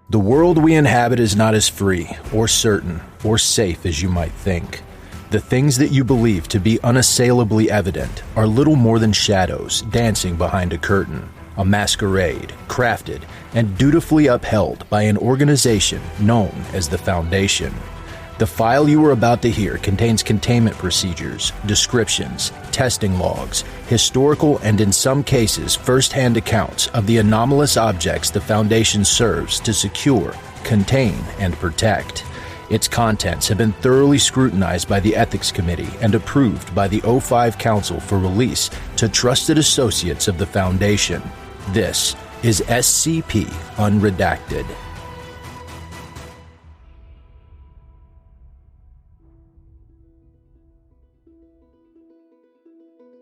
The world we inhabit is not as free, or certain, or safe as you might think. The things that you believe to be unassailably evident are little more than shadows dancing behind a curtain, a masquerade crafted and dutifully upheld by an organization known as the Foundation. The file you are about to hear contains containment procedures, descriptions, testing logs, historical and in some cases first-hand accounts of the anomalous objects the Foundation serves to secure, contain, and protect. Its contents have been thoroughly scrutinized by the Ethics Committee and approved by the O5 Council for release to trusted associates of the Foundation. This is SCP Unredacted.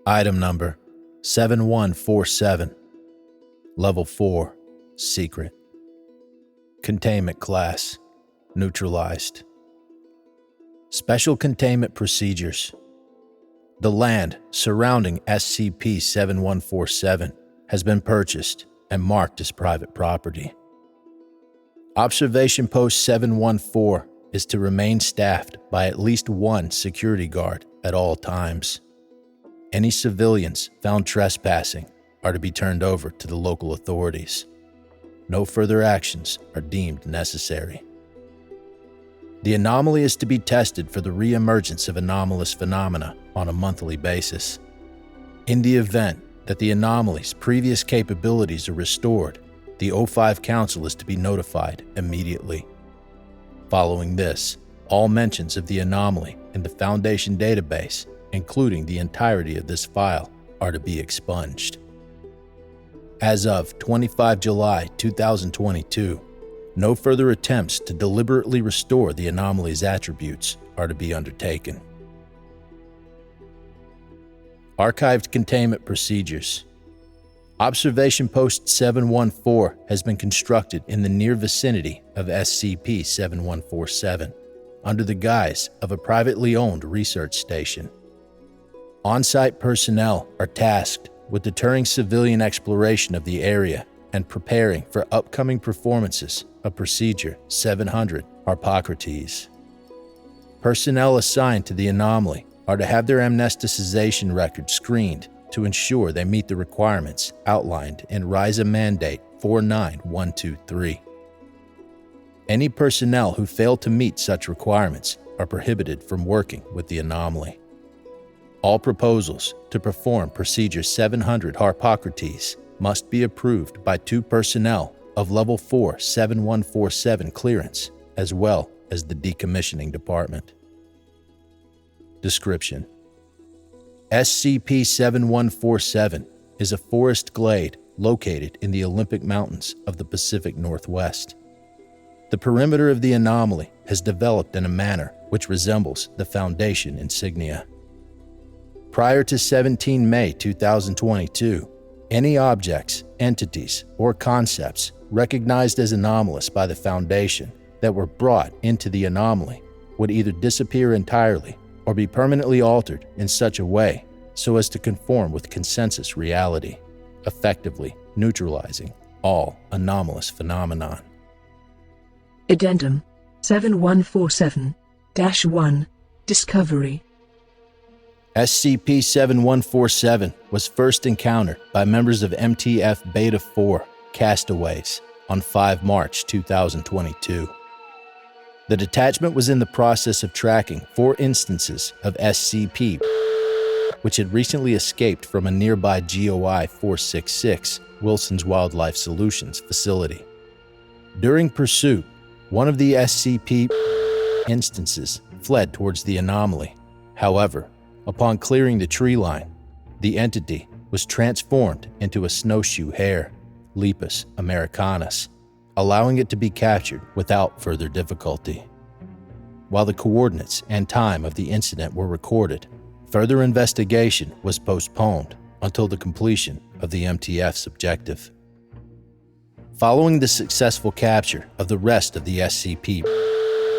Item number 7147. Level 4. Secret. Containment class. Neutralized. Special containment procedures. The land surrounding SCP-7147 has been purchased and marked as private property. Observation Post 714 is to remain staffed by at least one security guard at all times. Any civilians found trespassing are to be turned over to the local authorities. No further actions are deemed necessary. The anomaly is to be tested for the re-emergence of anomalous phenomena on a monthly basis. In the event that the anomaly's previous capabilities are restored, the O5 Council is to be notified immediately. Following this, all mentions of the anomaly in the Foundation database, including the entirety of this file, are to be expunged. As of 25 July 2022, no further attempts to deliberately restore the anomaly's attributes are to be undertaken. Archived Containment Procedures. Observation Post 714 has been constructed in the near vicinity of SCP-7147 under the guise of a privately owned research station. On-site personnel are tasked with deterring civilian exploration of the area and preparing for upcoming performances of Procedure 700 Harpocrates. Personnel assigned to the anomaly are to have their amnesticization records screened to ensure they meet the requirements outlined in RISA Mandate 49123. Any personnel who fail to meet such requirements are prohibited from working with the anomaly. All proposals to perform Procedure 700 Harpocrates must be approved by 2 personnel of Level 4 7147 clearance, as well as the Decommissioning Department. Description: SCP-7147 is a forest glade located in the Olympic Mountains of the Pacific Northwest. The perimeter of the anomaly has developed in a manner which resembles the Foundation insignia. Prior to 17 May 2022, any objects, entities, or concepts recognized as anomalous by the Foundation that were brought into the anomaly would either disappear entirely or be permanently altered in such a way so as to conform with consensus reality, effectively neutralizing all anomalous phenomenon. Addendum 7147-1 Discovery. SCP-7147 was first encountered by members of MTF Beta-4 castaways on 5 March 2022. The detachment was in the process of tracking 4 instances of SCP, which had recently escaped from a nearby GOI 466 Wilson's Wildlife Solutions facility. During pursuit, one of the SCP instances fled towards the anomaly. However, upon clearing the tree line, the entity was transformed into a snowshoe hare, Lepus americanus, allowing it to be captured without further difficulty. While the coordinates and time of the incident were recorded, further investigation was postponed until the completion of the MTF's objective. Following the successful capture of the rest of the SCP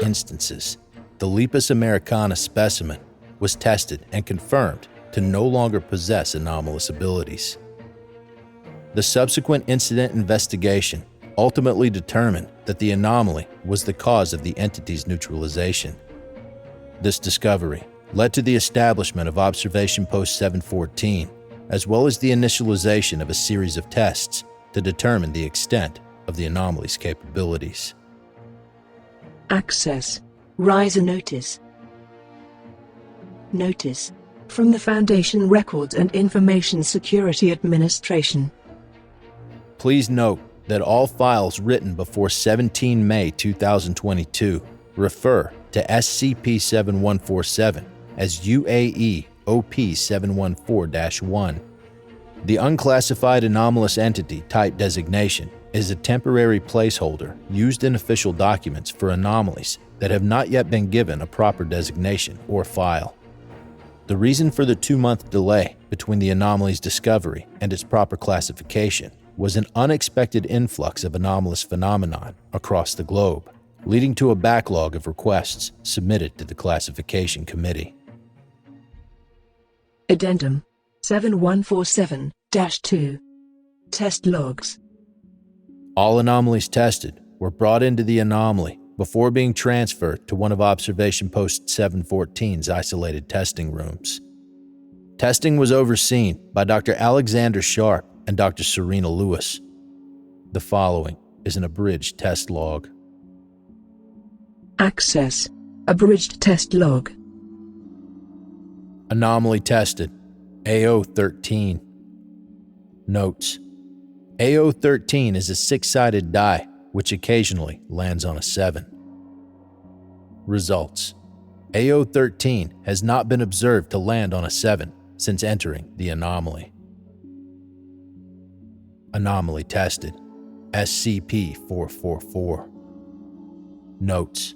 instances, the Lepus americanus specimen was tested and confirmed to no longer possess anomalous abilities. The subsequent incident investigation ultimately determined that the anomaly was the cause of the entity's neutralization. This discovery led to the establishment of Observation Post 714, as well as the initialization of a series of tests to determine the extent of the anomaly's capabilities. Access. RISA Notice. Notice. From the Foundation Records and Information Security Administration. Please note that all files written before 17 May 2022 refer to SCP-7147 as UAE OP-714-1. The Unclassified Anomalous Entity type designation is a temporary placeholder used in official documents for anomalies that have not yet been given a proper designation or file. The reason for the 2-month delay between the anomaly's discovery and its proper classification was an unexpected influx of anomalous phenomenon across the globe, leading to a backlog of requests submitted to the Classification Committee. Addendum 7147-2. Test logs. All anomalies tested were brought into the anomaly before being transferred to one of Observation Post 714's isolated testing rooms. Testing was overseen by Dr. Alexander Sharp and Dr. Serena Lewis. The following is an abridged test log. Access. Abridged test log. Anomaly tested. AO13. Notes. AO13 is a 6-sided die which occasionally lands on a 7. Results. AO13 has not been observed to land on a 7 since entering the anomaly. Anomaly tested. SCP-444. Notes.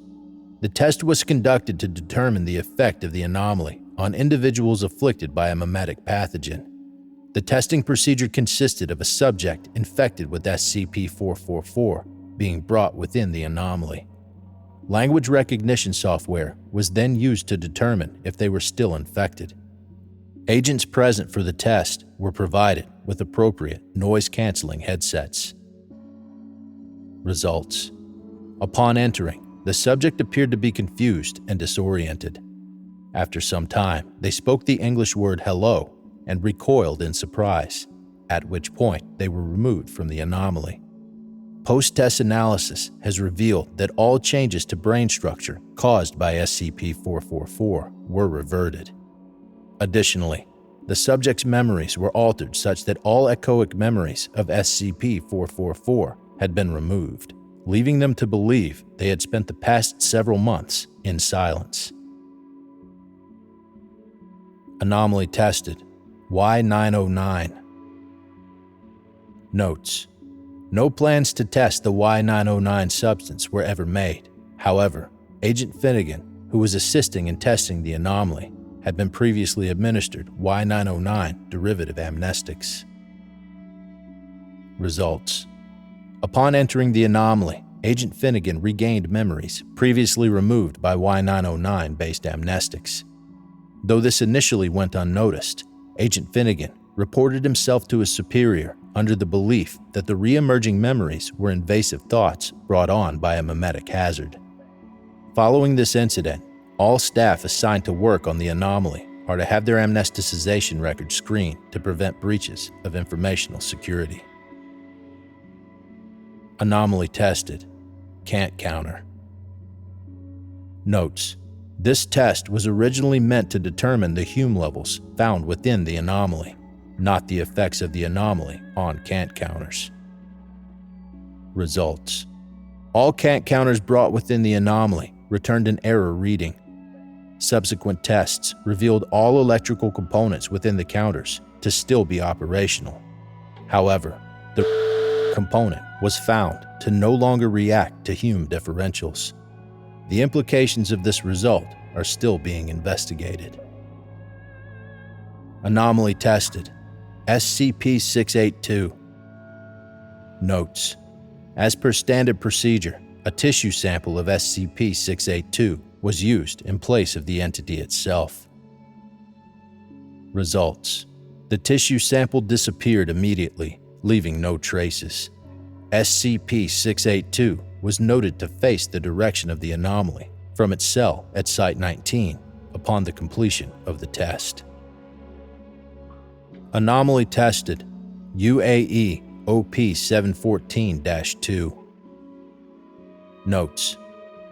The test was conducted to determine the effect of the anomaly on individuals afflicted by a mimetic pathogen. The testing procedure consisted of a subject infected with SCP-444 being brought within the anomaly. Language recognition software was then used to determine if they were still infected. Agents present for the test were provided with appropriate noise-canceling headsets. Results. Upon entering, the subject appeared to be confused and disoriented. After some time, they spoke the English word hello and recoiled in surprise, at which point they were removed from the anomaly. Post-test analysis has revealed that all changes to brain structure caused by SCP-444 were reverted. Additionally, the subject's memories were altered such that all echoic memories of SCP-444 had been removed, leaving them to believe they had spent the past several months in silence. Anomaly tested. Y909. Notes. No plans to test the Y909 substance were ever made. However, Agent Finnegan, who was assisting in testing the anomaly, had been previously administered Y909 derivative amnestics. Results. Upon entering the anomaly, Agent Finnegan regained memories previously removed by Y909-based amnestics. Though this initially went unnoticed, Agent Finnegan reported himself to his superior under the belief that the re-emerging memories were invasive thoughts brought on by a mimetic hazard. Following this incident, all staff assigned to work on the anomaly are to have their amnesticization records screened to prevent breaches of informational security. Anomaly tested. Can't counter. Notes. This test was originally meant to determine the Hume levels found within the anomaly, not the effects of the anomaly on cant counters. Results. All cant counters brought within the anomaly returned an error reading. Subsequent tests revealed all electrical components within the counters to still be operational. However, the component was found to no longer react to Hume differentials. The implications of this result are still being investigated. Anomaly tested. SCP-682. Notes. As per standard procedure, a tissue sample of SCP-682 was used in place of the entity itself. Results. The tissue sample disappeared immediately, leaving no traces. SCP-682 was noted to face the direction of the anomaly from its cell at Site-19 upon the completion of the test. Anomaly tested UAE OP-714-2. Notes: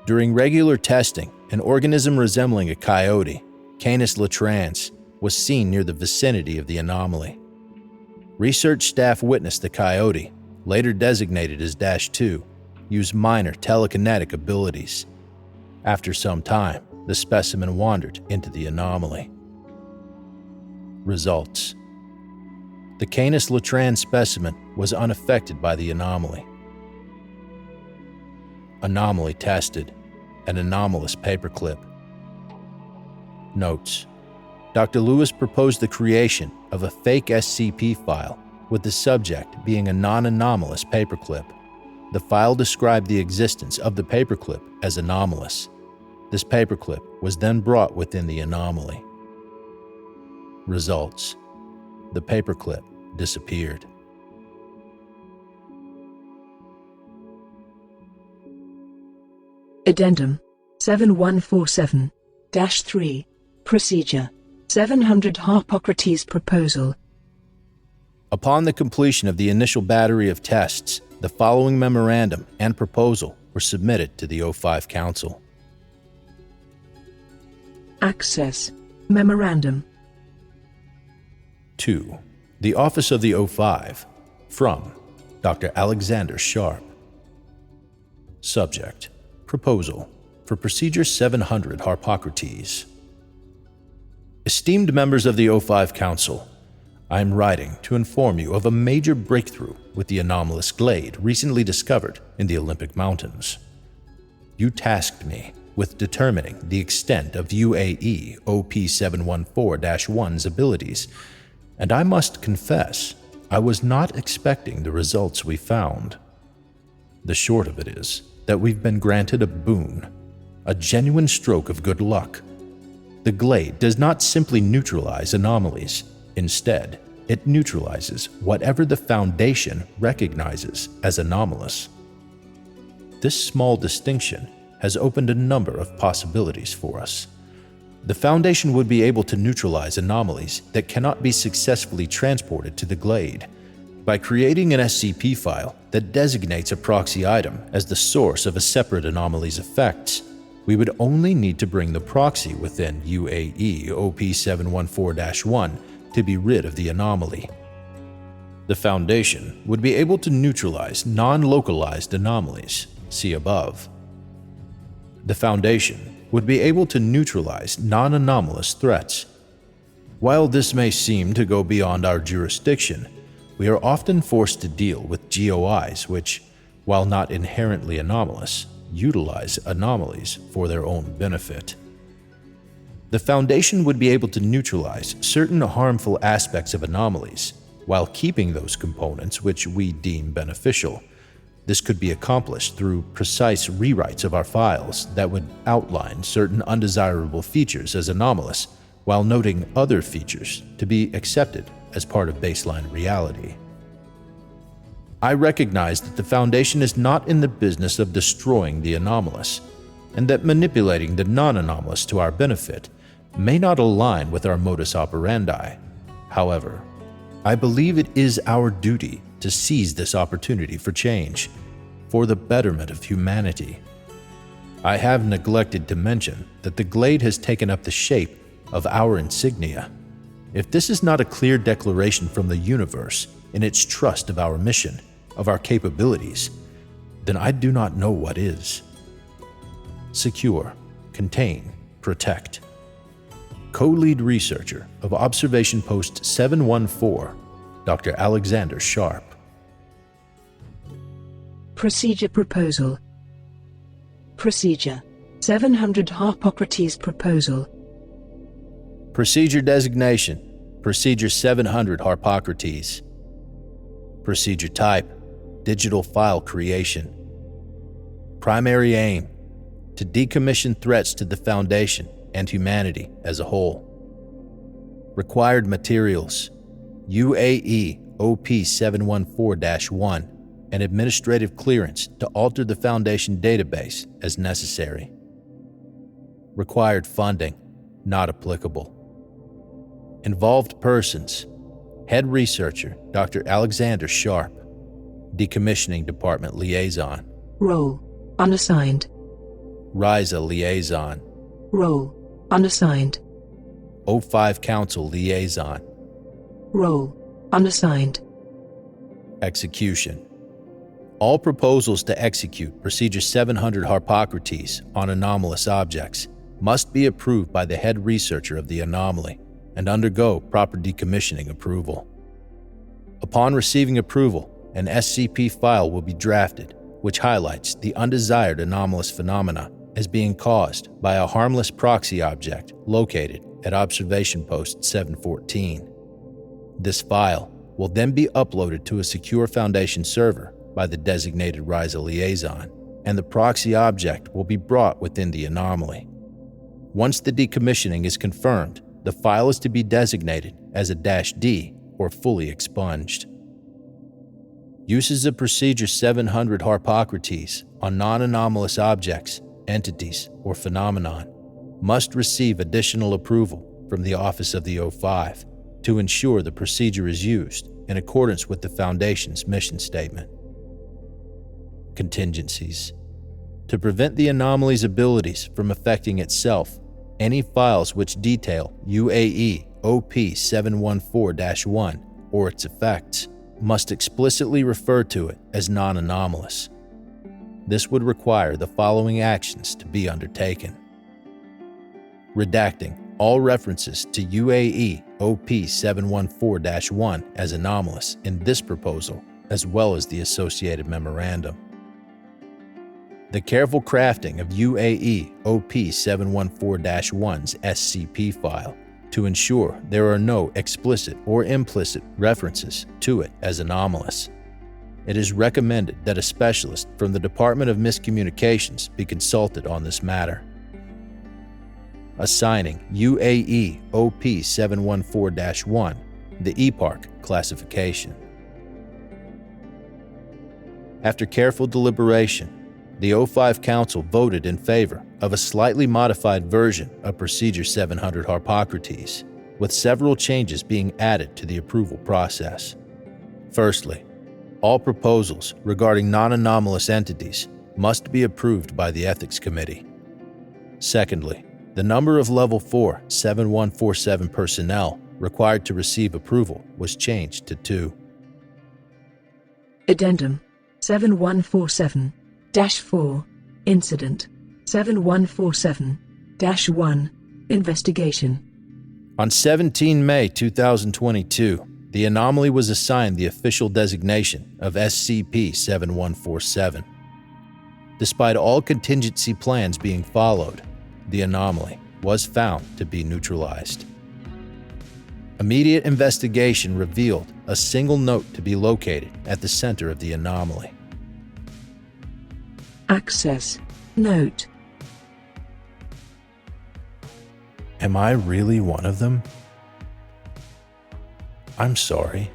during regular testing, an organism resembling a coyote, Canis latrans, was seen near the vicinity of the anomaly. Research staff witnessed the coyote, later designated as -2, use minor telekinetic abilities. After some time, the specimen wandered into the anomaly. Results: the Canis latrans specimen was unaffected by the anomaly. Anomaly tested: an anomalous paperclip. Notes: Dr. Lewis proposed the creation of a fake SCP file with the subject being a non-anomalous paperclip. The file described the existence of the paperclip as anomalous. This paperclip was then brought within the anomaly. Results: the paperclip disappeared. Addendum 7147-3 Procedure 700 Harpocrates Proposal. Upon the completion of the initial battery of tests, the following memorandum and proposal were submitted to the O5 Council. Access Memorandum. To the Office of the O5, from Dr. Alexander Sharp. Subject: Proposal for Procedure 700 Harpocrates. Esteemed members of the O5 Council, I am writing to inform you of a major breakthrough with the anomalous glade recently discovered in the Olympic Mountains. You tasked me with determining the extent of UAE OP-714-1's abilities, and I must confess, I was not expecting the results we found. The short of it is that we've been granted a boon, a genuine stroke of good luck. The glade does not simply neutralize anomalies. Instead, it neutralizes whatever the Foundation recognizes as anomalous. This small distinction has opened a number of possibilities for us. The Foundation would be able to neutralize anomalies that cannot be successfully transported to the glade. By creating an SCP file that designates a proxy item as the source of a separate anomaly's effects, we would only need to bring the proxy within UAE OP-714-1 to be rid of the anomaly. The Foundation would be able to neutralize non-localized anomalies, see above. The Foundation would be able to neutralize non-anomalous threats. While this may seem to go beyond our jurisdiction, we are often forced to deal with GOIs which, while not inherently anomalous, utilize anomalies for their own benefit. The Foundation would be able to neutralize certain harmful aspects of anomalies while keeping those components which we deem beneficial. This could be accomplished through precise rewrites of our files that would outline certain undesirable features as anomalous, while noting other features to be accepted as part of baseline reality. I recognize that the Foundation is not in the business of destroying the anomalous, and that manipulating the non-anomalous to our benefit may not align with our modus operandi. However, I believe it is our duty to seize this opportunity for change, for the betterment of humanity. I have neglected to mention that the glade has taken up the shape of our insignia. If this is not a clear declaration from the universe in its trust of our mission, of our capabilities, then I do not know what is. Secure, contain, protect. Co-lead researcher of Observation Post 714, Dr. Alexander Sharp. Procedure Proposal. Procedure 700 Harpocrates Proposal. Procedure Designation: Procedure 700 Harpocrates. Procedure Type: Digital File Creation. Primary Aim: to decommission threats to the Foundation and humanity as a whole. Required Materials: UAE OP-714-1, and administrative clearance to alter the Foundation database as necessary. Required funding, not applicable. Involved persons: Head Researcher, Dr. Alexander Sharp. Decommissioning Department Liaison. Role: unassigned. RISA Liaison. Role: unassigned. O5 Council Liaison. Role: unassigned. Execution. All proposals to execute Procedure 700 Harpocrates on anomalous objects must be approved by the head researcher of the anomaly and undergo proper decommissioning approval. Upon receiving approval, an SCP file will be drafted, which highlights the undesired anomalous phenomena as being caused by a harmless proxy object located at Observation Post 714. This file will then be uploaded to a secure Foundation server by the designated RISA liaison, and the proxy object will be brought within the anomaly. Once the decommissioning is confirmed, the file is to be designated as a -D or fully expunged. Uses of Procedure 700 Harpocrates on non-anomalous objects, entities, or phenomenon must receive additional approval from the Office of the O5 to ensure the procedure is used in accordance with the Foundation's mission statement. Contingencies. To prevent the anomaly's abilities from affecting itself, any files which detail UAE OP-714-1 or its effects must explicitly refer to it as non-anomalous. This would require the following actions to be undertaken: redacting all references to UAE OP-714-1 as anomalous in this proposal, as well as the associated memorandum. The careful crafting of UAE OP-714-1's SCP file to ensure there are no explicit or implicit references to it as anomalous. It is recommended that a specialist from the Department of Miscommunications be consulted on this matter. Assigning UAE OP-714-1 the EPARC classification. After careful deliberation, the O5 Council voted in favor of a slightly modified version of Procedure 700 Harpocrates, with several changes being added to the approval process. Firstly, all proposals regarding non-anomalous entities must be approved by the Ethics Committee. Secondly, the number of Level 4 7147 personnel required to receive approval was changed to 2. Addendum 7147-4 Incident 7147-1 Investigation. On 17 May 2022, the anomaly was assigned the official designation of SCP-7147. Despite all contingency plans being followed, the anomaly was found to be neutralized. Immediate investigation revealed a single note to be located at the center of the anomaly. Access Note. Am I really one of them? I'm sorry.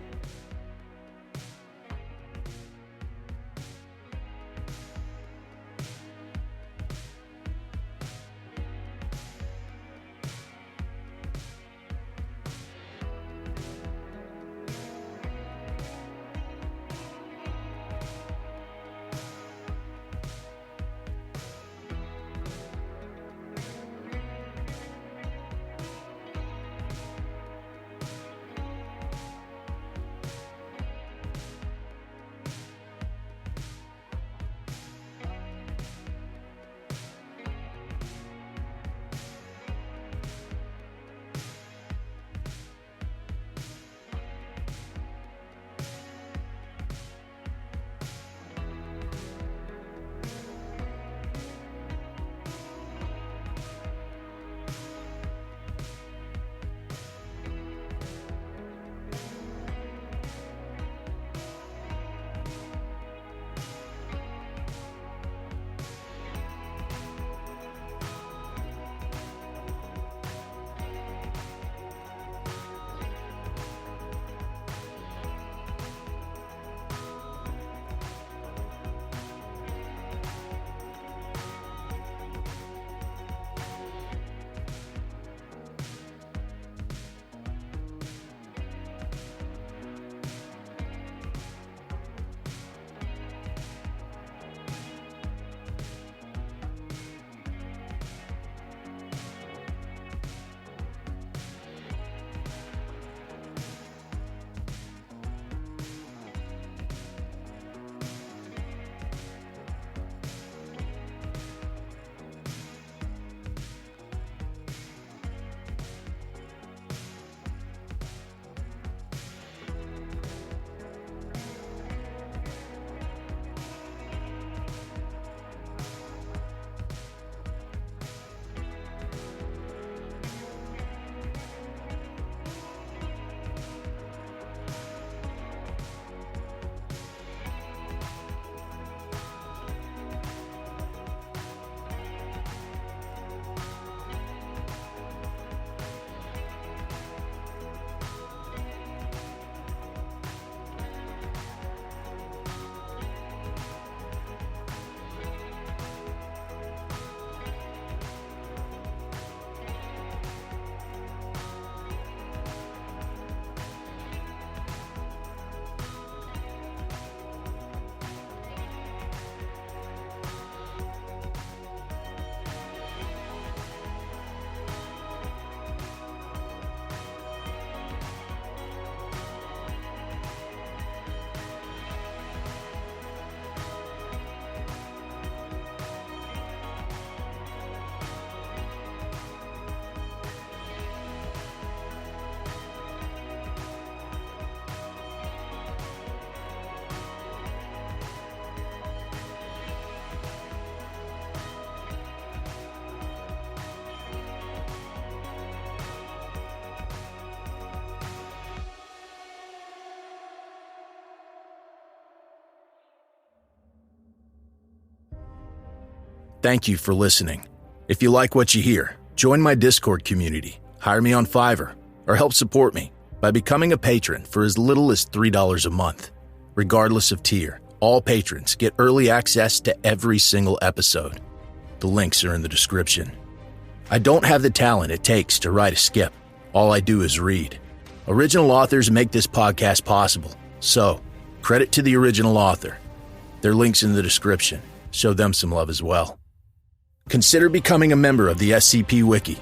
Thank you for listening. If you like what you hear, join my Discord community, hire me on Fiverr, or help support me by becoming a patron for as little as $3 a month. Regardless of tier, all patrons get early access to every single episode. The links are in the description. I don't have the talent it takes to write a skip. All I do is read. Original authors make this podcast possible, so credit to the original author. Their links in the description. Show them some love as well. Consider becoming a member of the SCP Wiki.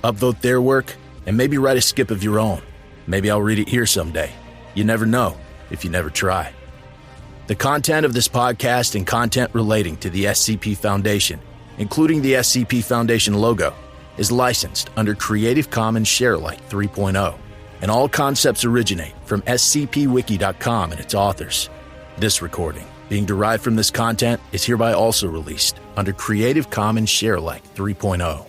Upvote their work, and maybe write a skip of your own. Maybe I'll read it here someday. You never know if you never try. The content of this podcast and content relating to the SCP Foundation, including the SCP Foundation logo, is licensed under Creative Commons Sharealike 3.0, and all concepts originate from scpwiki.com and its authors. This recording, being derived from this content, is hereby also released under Creative Commons Sharealike 3.0.